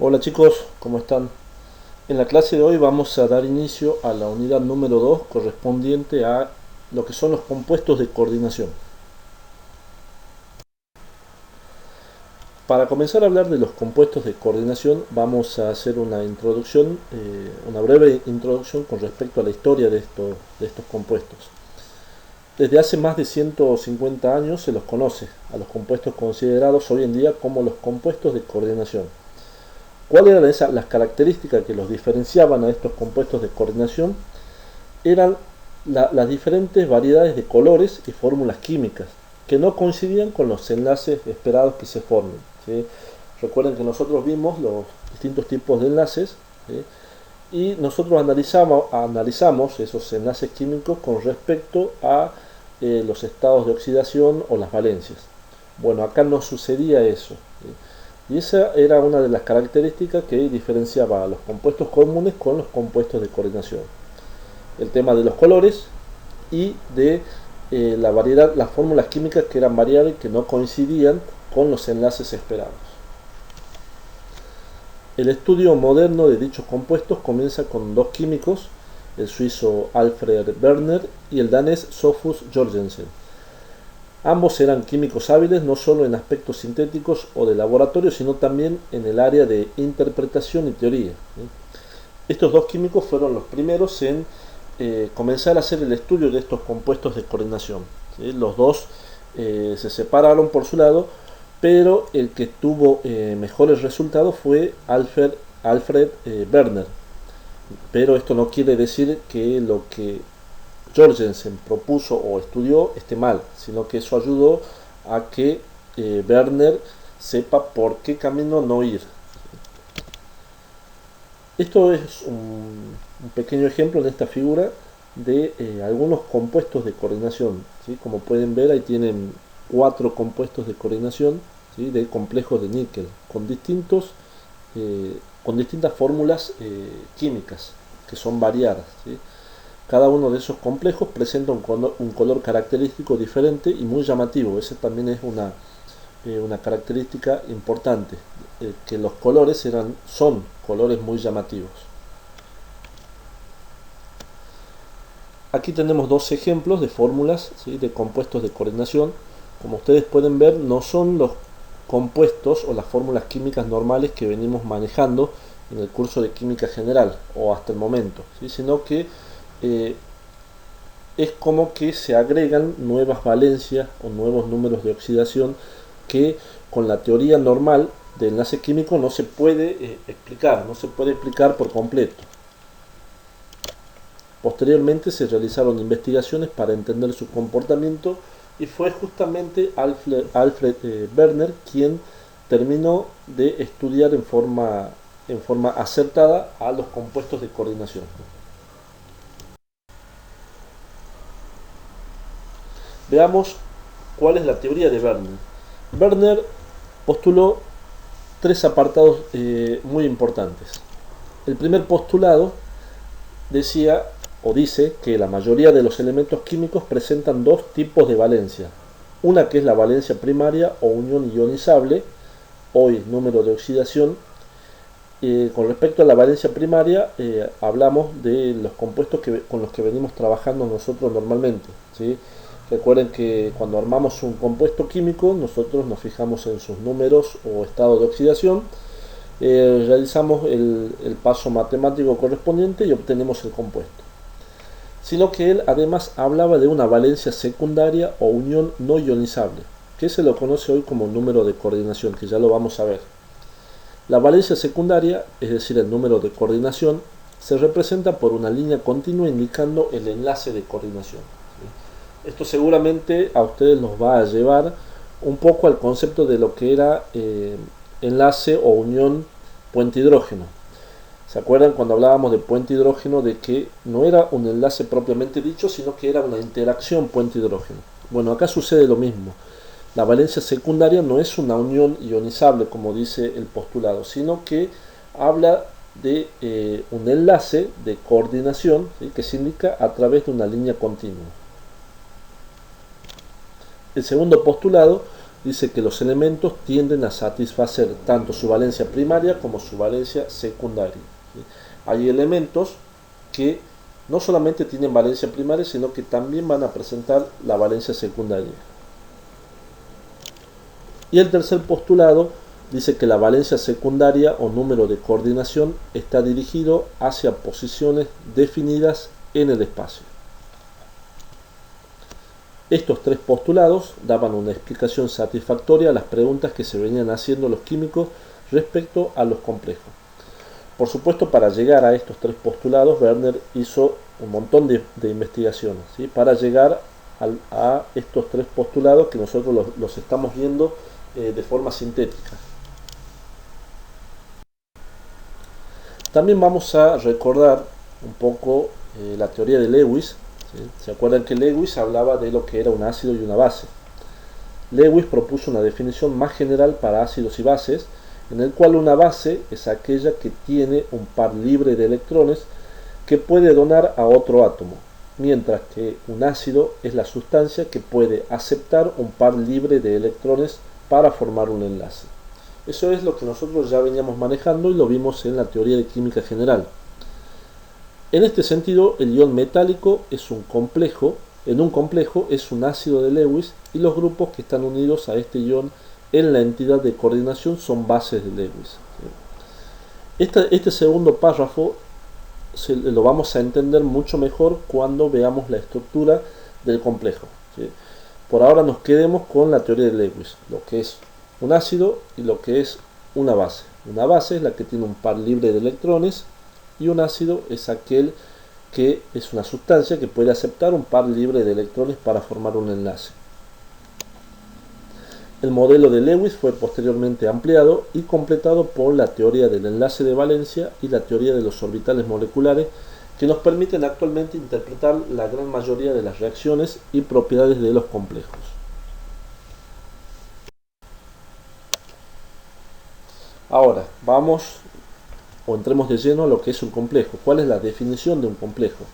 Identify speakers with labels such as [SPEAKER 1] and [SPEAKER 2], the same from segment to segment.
[SPEAKER 1] Hola chicos, ¿cómo están? En la clase de hoy vamos a dar inicio a la unidad número 2 correspondiente a lo que son los compuestos de coordinación. Para comenzar a hablar de los compuestos de coordinación vamos a hacer una introducción, una breve introducción con respecto a la historia de estos compuestos. Desde hace más de 150 años se los conoce a los compuestos considerados hoy en día como los compuestos de coordinación. ¿Cuáles eran las características que los diferenciaban a estos compuestos de coordinación? Eran las diferentes variedades de colores y fórmulas químicas que no coincidían con los enlaces esperados que se formen, ¿sí? Recuerden que nosotros vimos los distintos tipos de enlaces, ¿sí? Y nosotros analizamos esos enlaces químicos con respecto a los estados de oxidación o las valencias. Bueno, acá no sucedía eso, ¿sí? Y esa era una de las características que diferenciaba a los compuestos comunes con los compuestos de coordinación. El tema de los colores y de la variedad, las fórmulas químicas que eran variables que no coincidían con los enlaces esperados. El estudio moderno de dichos compuestos comienza con dos químicos, el suizo Alfred Werner y el danés Sophus Jorgensen. Ambos eran químicos hábiles no solo en aspectos sintéticos o de laboratorio, sino también en el área de interpretación y teoría. Estos dos químicos fueron los primeros en comenzar a hacer el estudio de estos compuestos de coordinación. Los dos se separaron por su lado, pero el que tuvo mejores resultados fue Alfred Werner. Pero esto no quiere decir que lo que Jorgensen propuso o estudió esté mal, sino que eso ayudó a que Werner sepa por qué camino no ir. Esto es un pequeño ejemplo en esta figura de algunos compuestos de coordinación, ¿sí? Como pueden ver, ahí tienen 4 compuestos de coordinación, ¿sí? De complejos de níquel con distintas fórmulas químicas que son variadas, ¿sí? Cada uno de esos complejos presenta un color característico diferente y muy llamativo. Esa también es una característica importante, que los colores son colores muy llamativos. Aquí tenemos dos ejemplos de fórmulas, ¿sí? De compuestos de coordinación. Como ustedes pueden ver, no son los compuestos o las fórmulas químicas normales que venimos manejando en el curso de química general o hasta el momento, ¿sí? Sino que es como que se agregan nuevas valencias o nuevos números de oxidación que con la teoría normal de enlace químico no se puede explicar por completo. Posteriormente se realizaron investigaciones para entender su comportamiento y fue justamente Alfred Werner quien terminó de estudiar en forma acertada a los compuestos de coordinación. Veamos cuál es la teoría de Werner. Werner postuló 3 apartados muy importantes. El primer postulado decía o dice que la mayoría de los elementos químicos presentan dos tipos de valencia. Una que es la valencia primaria o unión ionizable, hoy número de oxidación. Con respecto a la valencia primaria, hablamos de los compuestos con los que venimos trabajando nosotros normalmente, ¿sí? Recuerden que cuando armamos un compuesto químico, nosotros nos fijamos en sus números o estado de oxidación, realizamos el paso matemático correspondiente y obtenemos el compuesto. Sino que él además hablaba de una valencia secundaria o unión no ionizable, que se lo conoce hoy como número de coordinación, que ya lo vamos a ver. La valencia secundaria, es decir, el número de coordinación, se representa por una línea continua indicando el enlace de coordinación. Esto seguramente a ustedes los va a llevar un poco al concepto de lo que era enlace o unión puente hidrógeno. ¿Se acuerdan cuando hablábamos de puente hidrógeno de que no era un enlace propiamente dicho, sino que era una interacción puente hidrógeno? Bueno, acá sucede lo mismo. La valencia secundaria no es una unión ionizable, como dice el postulado, sino que habla de un enlace de coordinación, ¿sí? Que se indica a través de una línea continua. El segundo postulado dice que los elementos tienden a satisfacer tanto su valencia primaria como su valencia secundaria. ¿Sí? Hay elementos que no solamente tienen valencia primaria, sino que también van a presentar la valencia secundaria. Y el tercer postulado dice que la valencia secundaria o número de coordinación está dirigido hacia posiciones definidas en el espacio. Estos tres postulados daban una explicación satisfactoria a las preguntas que se venían haciendo los químicos respecto a los complejos. Por supuesto, para llegar a estos tres postulados, Werner hizo un montón de investigaciones, ¿sí? Para llegar a estos tres postulados que nosotros los estamos viendo de forma sintética. También vamos a recordar un poco la teoría de Lewis. ¿Sí? ¿Se acuerdan que Lewis hablaba de lo que era un ácido y una base? Lewis propuso una definición más general para ácidos y bases, en el cual una base es aquella que tiene un par libre de electrones que puede donar a otro átomo, mientras que un ácido es la sustancia que puede aceptar un par libre de electrones para formar un enlace. Eso es lo que nosotros ya veníamos manejando y lo vimos en la teoría de química general. En este sentido, el ion metálico es un complejo. En un complejo es un ácido de Lewis y los grupos que están unidos a este ion en la entidad de coordinación son bases de Lewis. Este segundo párrafo lo vamos a entender mucho mejor cuando veamos la estructura del complejo. Por ahora nos quedemos con la teoría de Lewis, lo que es un ácido y lo que es una base. Una base es la que tiene un par libre de electrones y un ácido es aquel que es una sustancia que puede aceptar un par libre de electrones para formar un enlace. El modelo de Lewis fue posteriormente ampliado y completado por la teoría del enlace de valencia y la teoría de los orbitales moleculares, que nos permiten actualmente interpretar la gran mayoría de las reacciones y propiedades de los complejos. Ahora, vamos o entremos de lleno a lo que es un complejo. ¿Cuál es la definición de un complejo?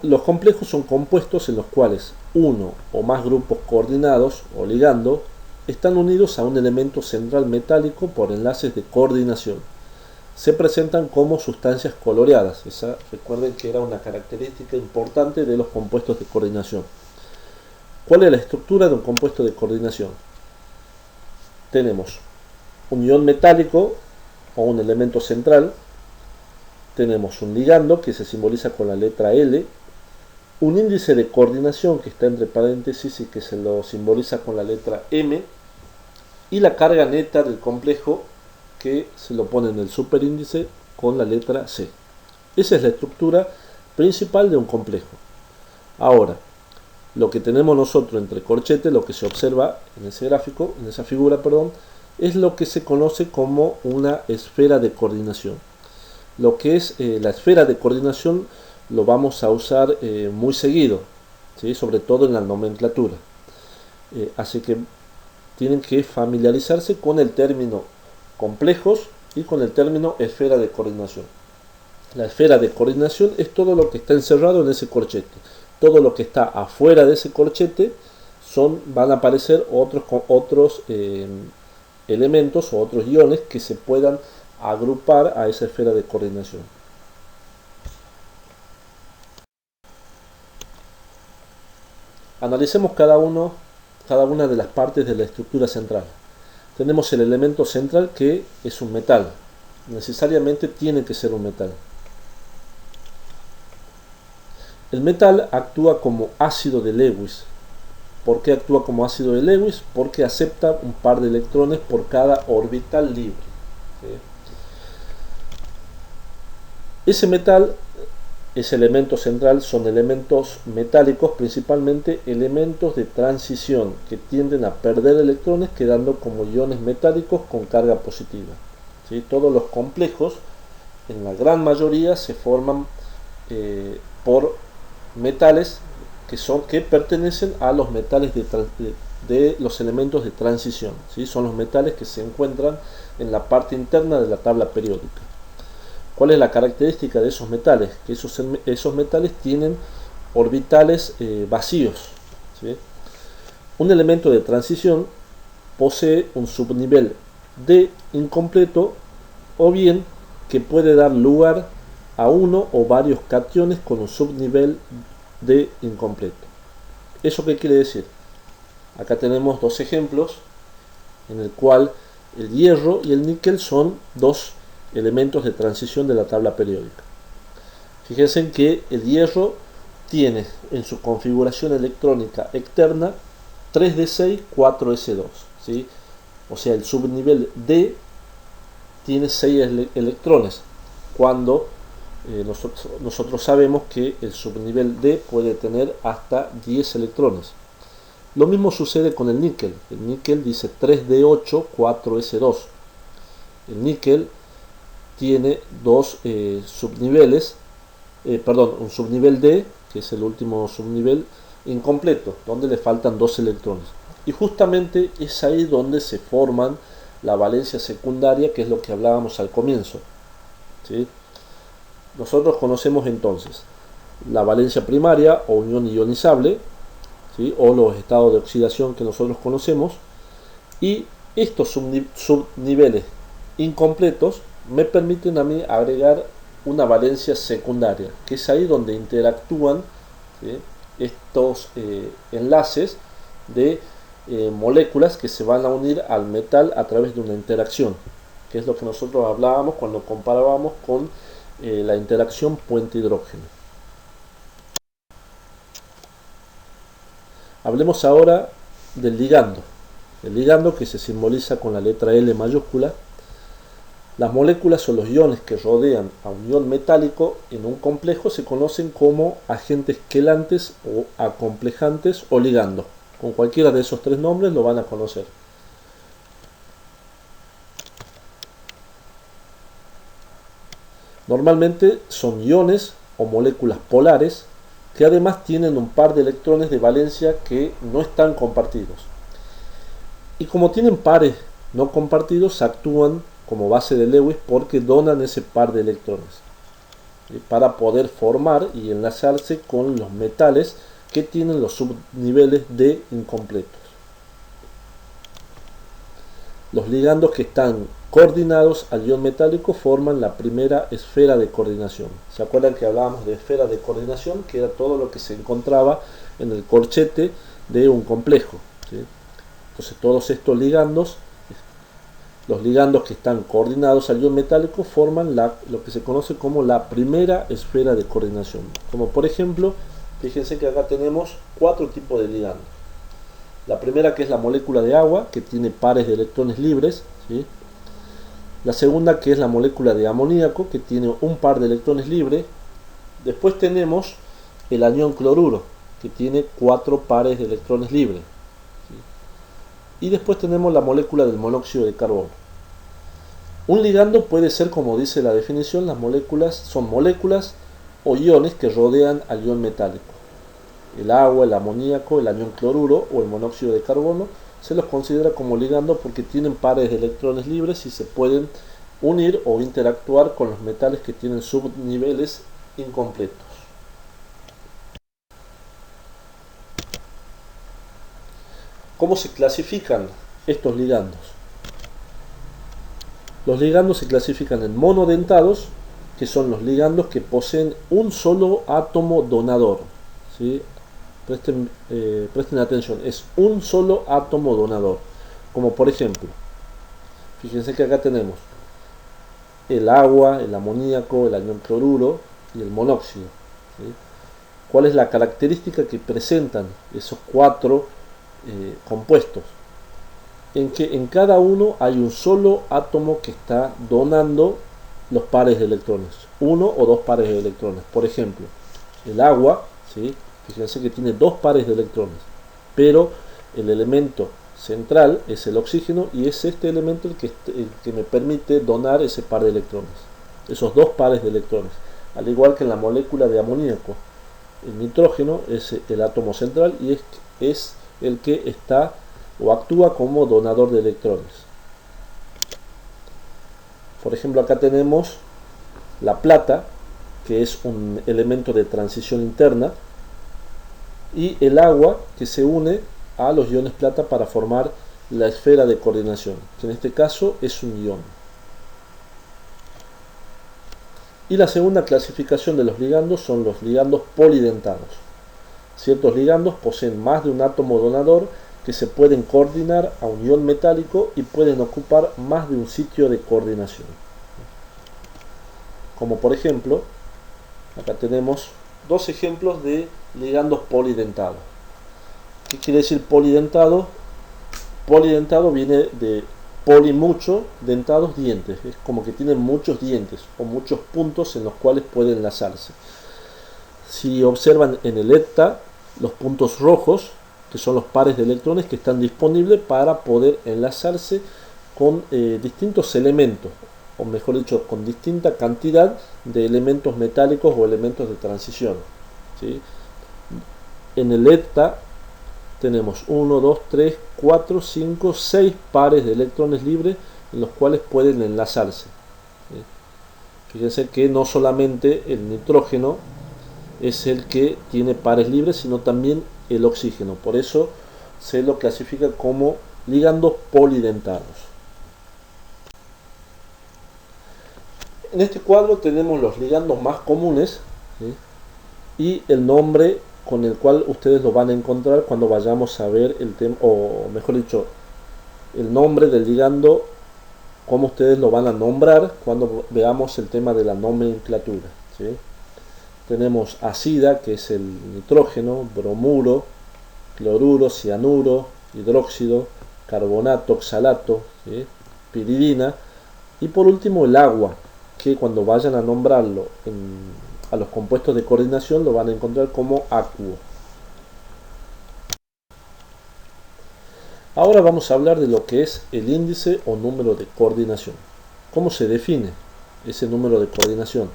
[SPEAKER 1] Los complejos son compuestos en los cuales uno o más grupos coordinados o ligando están unidos a un elemento central metálico por enlaces de coordinación. Se presentan como sustancias coloreadas. Recuerden que era una característica importante de los compuestos de coordinación. ¿Cuál es la estructura de un compuesto de coordinación? Tenemos un ion metálico o un elemento central, tenemos un ligando que se simboliza con la letra L, un índice de coordinación que está entre paréntesis y que se lo simboliza con la letra M, y la carga neta del complejo que se lo pone en el superíndice con la letra C. Esa es la estructura principal de un complejo. Ahora, lo que tenemos nosotros entre corchetes, lo que se observa en ese gráfico, en esa figura, perdón, es lo que se conoce como una esfera de coordinación. Lo que es la esfera de coordinación lo vamos a usar muy seguido, ¿sí? Sobre todo en la nomenclatura. Así que tienen que familiarizarse con el término complejos y con el término esfera de coordinación. La esfera de coordinación es todo lo que está encerrado en ese corchete. Todo lo que está afuera de ese corchete van a aparecer otros elementos o otros iones que se puedan agrupar a esa esfera de coordinación. Analicemos cada una de las partes de la estructura central. Tenemos el elemento central que es un metal. Necesariamente tiene que ser un metal. El metal actúa como ácido de Lewis. ¿Por qué actúa como ácido de Lewis? Porque acepta un par de electrones por cada orbital libre. ¿Sí? Ese metal, ese elemento central, son elementos metálicos, principalmente elementos de transición, que tienden a perder electrones quedando como iones metálicos con carga positiva. ¿Sí? Todos los complejos, en la gran mayoría, se forman por metales que pertenecen a los metales de los elementos de transición. ¿Sí? Son los metales que se encuentran en la parte interna de la tabla periódica. ¿Cuál es la característica de esos metales? Que esos metales tienen orbitales vacíos. ¿Sí? Un elemento de transición posee un subnivel D incompleto o bien que puede dar lugar a uno o varios cationes con un subnivel D incompleto. ¿Eso qué quiere decir? Acá tenemos dos ejemplos en el cual el hierro y el níquel son dos elementos de transición de la tabla periódica. Fíjense que el hierro tiene en su configuración electrónica externa 3d6, 4s2, ¿sí? O sea, el subnivel D tiene 6 electrones, cuando nosotros sabemos que el subnivel D puede tener hasta 10 electrones. Lo mismo sucede con el níquel. El níquel dice 3d8, 4s2. El níquel tiene dos subniveles, un subnivel D, que es el último subnivel, incompleto, donde le faltan 2 electrones. Y justamente es ahí donde se forman la valencia secundaria, que es lo que hablábamos al comienzo, ¿sí? Nosotros conocemos entonces la valencia primaria o unión ionizable, ¿sí? O los estados de oxidación que nosotros conocemos, y estos subniveles incompletos me permiten a mí agregar una valencia secundaria, que es ahí donde interactúan, ¿sí?, estos enlaces de moléculas que se van a unir al metal a través de una interacción, que es lo que nosotros hablábamos cuando comparábamos con la interacción puente-hidrógeno. Hablemos ahora del ligando. El ligando, que se simboliza con la letra L mayúscula. Las moléculas o los iones que rodean a un ion metálico en un complejo se conocen como agentes quelantes o acomplejantes o ligando. Con cualquiera de esos tres nombres lo van a conocer. Normalmente son iones o moléculas polares que además tienen un par de electrones de valencia que no están compartidos. Y como tienen pares no compartidos, actúan como base de Lewis porque donan ese par de electrones para poder formar y enlazarse con los metales que tienen los subniveles D incompletos. Los ligandos que están coordinados al ion metálico forman la primera esfera de coordinación. ¿Se acuerdan que hablábamos de esfera de coordinación? Que era todo lo que se encontraba en el corchete de un complejo, ¿sí? Entonces todos estos ligandos, los ligandos que están coordinados al ion metálico, forman lo que se conoce como la primera esfera de coordinación. Como por ejemplo, fíjense que acá tenemos 4 tipos de ligandos. La primera, que es la molécula de agua, que tiene pares de electrones libres, ¿sí? La segunda, que es la molécula de amoníaco, que tiene un par de electrones libres. Después tenemos el anión cloruro, que tiene 4 pares de electrones libres, ¿sí? Y después tenemos la molécula del monóxido de carbono. Un ligando puede ser, como dice la definición, son moléculas o iones que rodean al ion metálico. El agua, el amoníaco, el anión cloruro o el monóxido de carbono se los considera como ligando porque tienen pares de electrones libres y se pueden unir o interactuar con los metales que tienen subniveles incompletos. ¿Cómo se clasifican estos ligandos? Los ligandos se clasifican en monodentados, que son los ligandos que poseen un solo átomo donador, ¿sí? Presten atención, es un solo átomo donador. Como por ejemplo, fíjense que acá tenemos el agua, el amoníaco, el anión cloruro y el monóxido, ¿sí? ¿Cuál es la característica que presentan esos 4 compuestos? En que en cada uno hay un solo átomo que está donando los pares de electrones, 1 o 2 pares de electrones. Por ejemplo, el agua, ¿sí?, fíjense que tiene 2 pares de electrones, pero el elemento central es el oxígeno y es este elemento el que me permite donar ese par de electrones, esos 2 pares de electrones. Al igual que en la molécula de amoníaco, el nitrógeno es el átomo central y es el que está o actúa como donador de electrones. Por ejemplo, acá tenemos la plata, que es un elemento de transición interna, y el agua, que se une a los iones plata para formar la esfera de coordinación, que en este caso es un ion. Y la segunda clasificación de los ligandos son los ligandos polidentados. Ciertos ligandos poseen más de un átomo donador que se pueden coordinar a un ion metálico y pueden ocupar más de un sitio de coordinación. Como por ejemplo, acá tenemos dos ejemplos de ligandos polidentados. ¿Qué quiere decir polidentado? Polidentado viene de poli mucho, dentados dientes. Es como que tienen muchos dientes o muchos puntos en los cuales pueden enlazarse. Si observan en el hepta, los puntos rojos, que son los pares de electrones que están disponibles para poder enlazarse con distintos elementos, o mejor dicho, con distinta cantidad de elementos metálicos o elementos de transición. ¿Sí? En el hepta tenemos 1, 2, 3, 4, 5, 6 pares de electrones libres en los cuales pueden enlazarse. ¿Sí? Fíjense que no solamente el nitrógeno es el que tiene pares libres, sino también el oxígeno. Por eso se lo clasifica como ligandos polidentados. En este cuadro tenemos los ligandos más comunes, ¿sí? Y el nombre con el cual ustedes lo van a encontrar cuando vayamos a ver el tema, o mejor dicho, el nombre del ligando, cómo ustedes lo van a nombrar cuando veamos el tema de la nomenclatura. ¿Sí? Tenemos acida, que es el nitrógeno, bromuro, cloruro, cianuro, hidróxido, carbonato, oxalato, ¿sí? Piridina, y por último el agua, que cuando vayan a nombrarlo a los compuestos de coordinación lo van a encontrar como aquo. Ahora vamos a hablar de lo que es el índice o número de coordinación. ¿Cómo se define ese número de coordinación?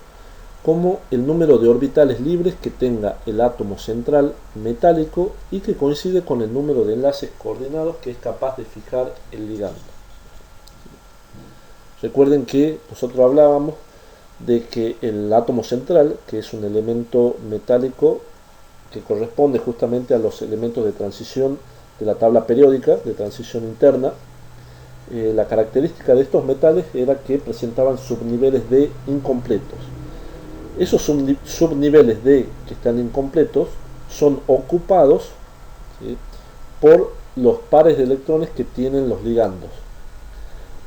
[SPEAKER 1] Como el número de orbitales libres que tenga el átomo central metálico y que coincide con el número de enlaces coordinados que es capaz de fijar el ligando. Recuerden que nosotros hablábamos de que el átomo central, que es un elemento metálico que corresponde justamente a los elementos de transición de la tabla periódica, de transición interna, la característica de estos metales era que presentaban subniveles de incompletos. Esos subniveles de que están incompletos son ocupados, ¿sí?, por los pares de electrones que tienen los ligandos.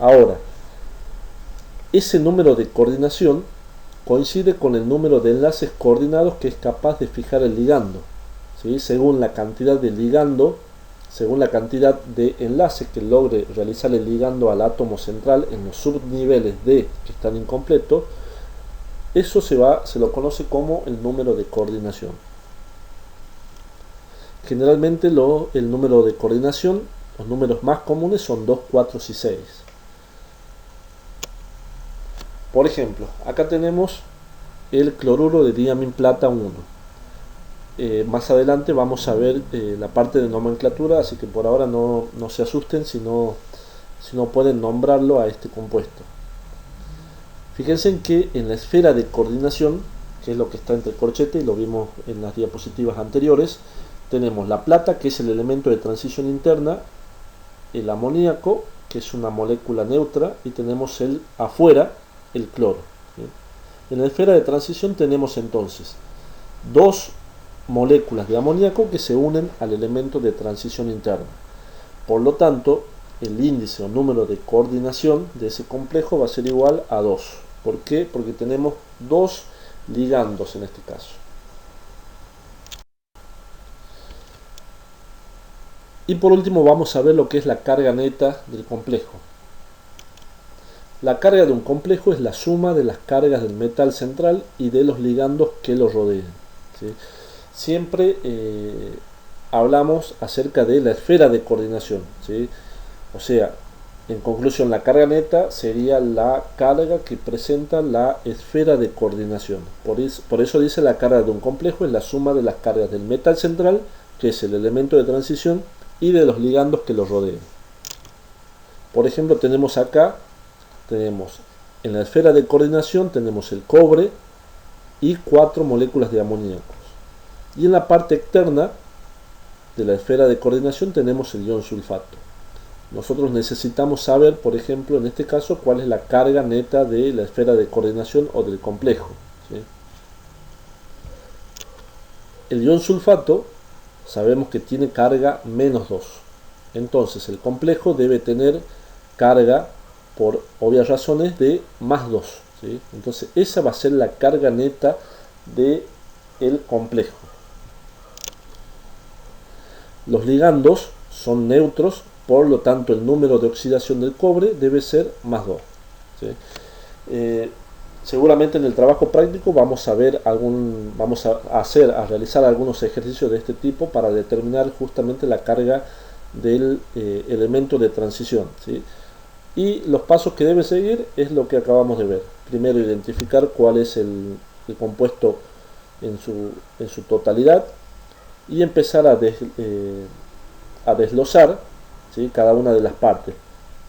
[SPEAKER 1] Ahora, ese número de coordinación coincide con el número de enlaces coordinados que es capaz de fijar el ligando. ¿Sí? Según la cantidad de ligando, según la cantidad de enlaces que logre realizar el ligando al átomo central en los subniveles de que están incompletos, eso se lo conoce como el número de coordinación. Generalmente el número de coordinación, los números más comunes son 2, 4 y 6. Por ejemplo, acá tenemos el cloruro de diaminplata 1. Más adelante vamos a ver la parte de nomenclatura, así que por ahora no se asusten si no pueden nombrarlo a este compuesto. Fíjense en que en la esfera de coordinación, que es lo que está entre el corchete, y lo vimos en las diapositivas anteriores, tenemos la plata, que es el elemento de transición interna, el amoníaco, que es una molécula neutra, y tenemos afuera el cloro. ¿Sí? En la esfera de transición tenemos entonces dos moléculas de amoníaco que se unen al elemento de transición interna. Por lo tanto, el índice o número de coordinación de ese complejo va a ser igual a 2. ¿Por qué? Porque tenemos dos ligandos en este caso. Y por último vamos a ver lo que es la carga neta del complejo. La carga de un complejo es la suma de las cargas del metal central y de los ligandos que lo rodean. ¿Sí? Siempre hablamos acerca de la esfera de coordinación. ¿Sí? O sea, en conclusión, la carga neta sería la carga que presenta la esfera de coordinación. Por eso dice la carga de un complejo es la suma de las cargas del metal central, que es el elemento de transición, y de los ligandos que lo rodean. Por ejemplo, tenemos en la esfera de coordinación tenemos el cobre y 4 moléculas de amoníacos. Y en la parte externa de la esfera de coordinación tenemos el ion sulfato. Nosotros necesitamos saber, por ejemplo, en este caso, cuál es la carga neta de la esfera de coordinación o del complejo, ¿sí? El ion sulfato sabemos que tiene carga -2. Entonces el complejo debe tener carga, por obvias razones, de +2, ¿sí? Entonces esa va a ser la carga neta del complejo. Los ligandos son neutros, por lo tanto el número de oxidación del cobre debe ser +2, ¿sí? Seguramente en el trabajo práctico vamos a realizar algunos ejercicios de este tipo para determinar justamente la carga del elemento de transición, ¿sí? Y los pasos que debe seguir es lo que acabamos de ver. Primero, identificar cuál es el compuesto en su totalidad y empezar a desglosar, ¿sí?, cada una de las partes.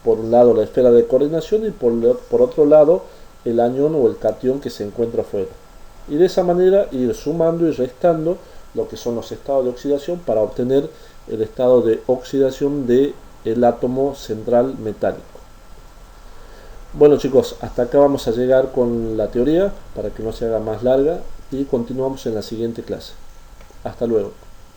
[SPEAKER 1] Por un lado la esfera de coordinación y por otro lado el anión o el catión que se encuentra afuera. Y de esa manera ir sumando y restando lo que son los estados de oxidación para obtener el estado de oxidación del átomo central metálico. Bueno chicos, hasta acá vamos a llegar con la teoría para que no se haga más larga y continuamos en la siguiente clase. Hasta luego.